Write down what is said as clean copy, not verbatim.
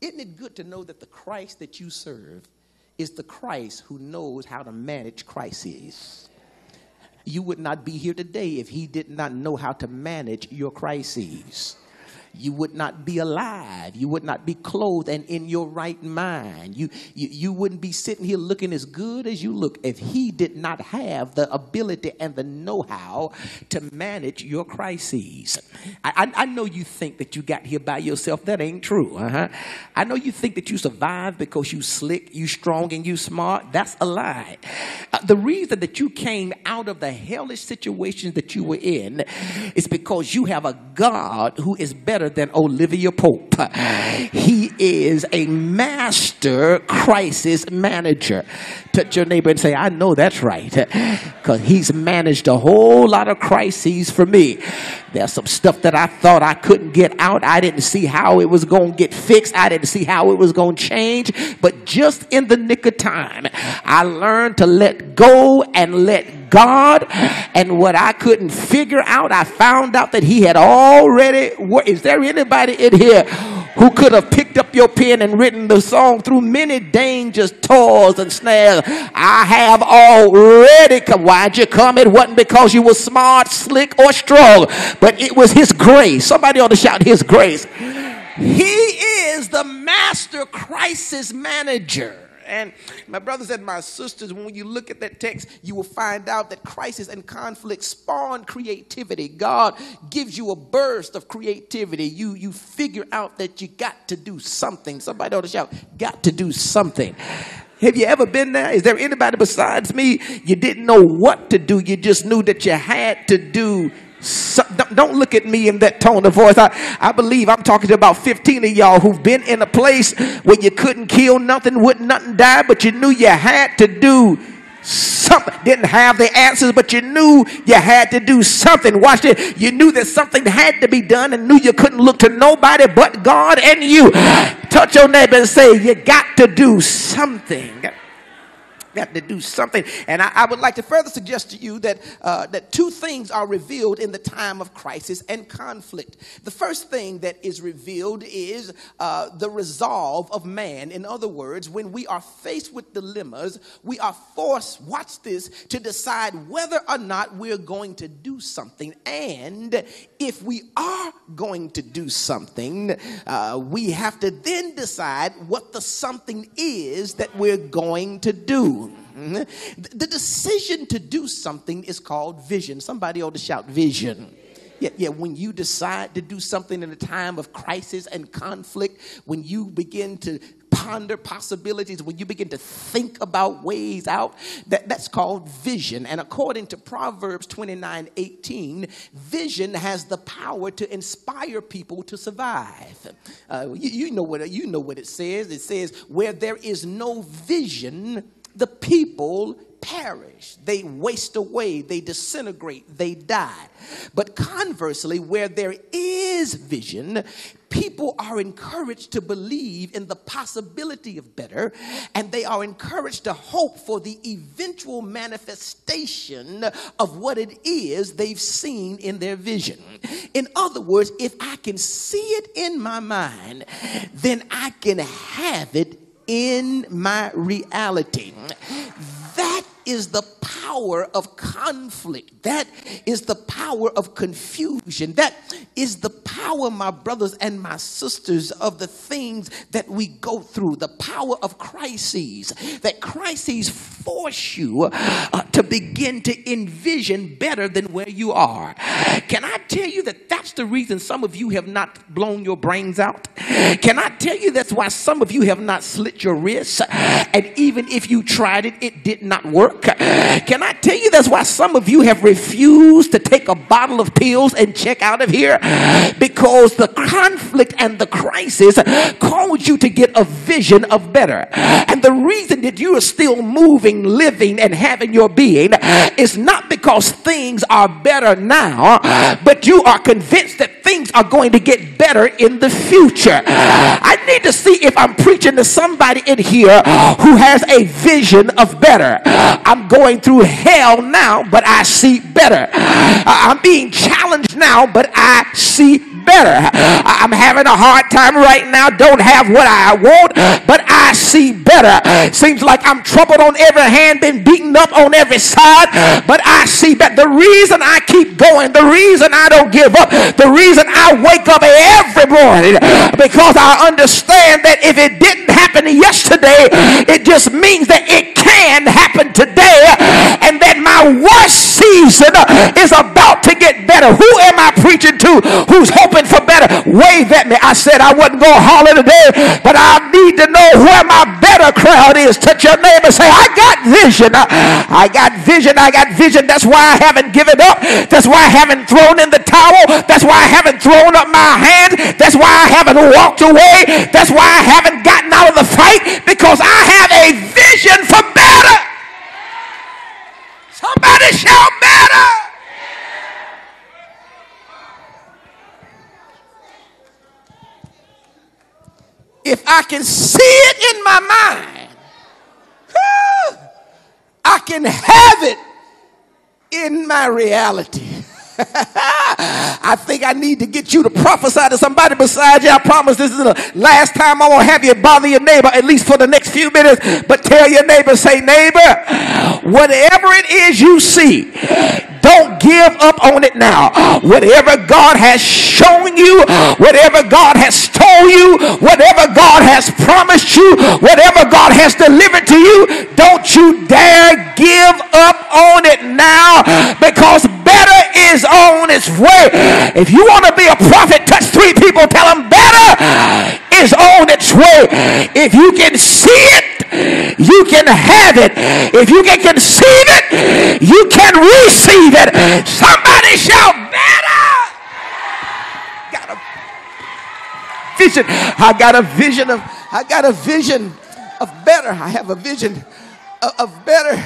Isn't it good to know that the Christ that you serve is the Christ who knows how to manage crises? You would not be here today if he did not know how to manage your crises. You would not be alive. You would not be clothed and in your right mind. You wouldn't be sitting here looking as good as you look if he did not have the ability and the know-how to manage your crises. I know you think that you got here by yourself. That ain't true. I know you think that you survived because you slick, you strong, and you smart. That's a lie. The reason that you came out of the hellish situations that you were in is because you have a God who is better than Olivia Pope. He is a master crisis manager. Touch your neighbor and say, I know that's right, because he's managed a whole lot of crises for me. There's some stuff that I thought I couldn't get out. I didn't see how it was going to get fixed. I didn't see how it was going to change. But just in the nick of time, I learned to let go and let God. And what I couldn't figure out, I found out that he had already worked. Is there anybody in here who could have picked up your pen and written the song through many dangers, toils, and snares? I have already come. Why'd you come? It wasn't because you were smart, slick, or strong, but it was his grace. Somebody ought to shout his grace. He is the master crisis manager. And my brothers and my sisters, when you look at that text, you will find out that crisis and conflict spawn creativity. God gives you a burst of creativity. You figure out that you got to do something. Somebody ought to shout, got to do something. Have you ever been there? Is there anybody besides me? You didn't know what to do. You just knew that you had to do something. Don't look at me in that tone of voice. I believe I'm talking to about 15 of y'all who've been in a place where you couldn't kill nothing, wouldn't nothing die, but you knew you had to do something. Didn't have the answers, but you knew you had to do something. Watch it. You knew that something had to be done and knew you couldn't look to nobody but God and you. Touch your neighbor and say, you got to do something. Got to do something. And I would like to further suggest to you that that two things are revealed in the time of crisis and conflict. The first thing that is revealed is the resolve of man. In other words, when we are faced with dilemmas, we are forced, watch this, to decide whether or not we're going to do something. And if we are going to do something, we have to then decide what the something is that we're going to do. The decision to do something is called vision. Somebody ought to shout vision. Yeah, when you decide to do something in a time of crisis and conflict, when you begin to ponder possibilities, when you begin to think about ways out, that's called vision. And according to Proverbs 29:18, vision has the power to inspire people to survive. You know what it says. It says, where there is no vision, the people perish. They waste away. They disintegrate. They die. But conversely, where there is vision, people are encouraged to believe in the possibility of better, and they are encouraged to hope for the eventual manifestation of what it is they've seen in their vision. In other words, if I can see it in my mind, then I can have it in my reality. That is the power of conflict. That is the power of confusion. That is the power, my brothers and my sisters, of the things that we go through. The power of crises. That crises force you to begin to envision better than where you are. Can I tell you that that's the reason some of you have not blown your brains out? Can I tell you that's why some of you have not slit your wrists? And even if you tried it, it did not work. Can I tell you that's why some of you have refused to take a bottle of pills and check out of here? Because the conflict and the crisis caused you to get a vision of better. And the reason that you are still moving, living, and having your being is not because things are better now, but you are convinced that things are going to get better in the future. I need to see if I'm preaching to somebody in here who has a vision of better. I'm going through hell now, but I see better. I'm being challenged now, but I see better. I'm having a hard time right now, don't have what I want, but I see better. Seems like I'm troubled on every hand, been beaten up on every side, but I see better. The reason I keep going, the reason I don't give up, the reason I wake up every morning, because I understand that if it didn't happen yesterday, it just means that it can happen today, and that my worst season is about to get better. Who am I preaching to who's hoping for better? Wave at me. I said I wasn't going to holler today, but I need to know where my better crowd is. Touch your neighbor, say, I got vision. I got vision. I got vision. That's why I haven't given up. That's why I haven't thrown in the towel. That's why I haven't thrown up my hands. That's why I haven't walked away. That's why I haven't gotten out of the fight, because I have a vision for better. Somebody shout better. If I can see it in my mind, I can have it in my reality. I think I need to get you to prophesy to somebody beside you. I promise this is the last time I won't have you bother your neighbor, at least for the next few minutes. But tell your neighbor, say, neighbor, whatever it is you see, don't give up on it now. Whatever God has shown you, whatever God has told you, whatever God has promised you, whatever God has delivered to you, don't you dare give up on it now, because better is on its way. If you want to be a prophet, touch 3 people, tell them better is on its way. If you can see it, you can have it. If you can conceive it, you can receive it. Somebody shout better. Got a vision. I got a vision of better. I have a vision of better.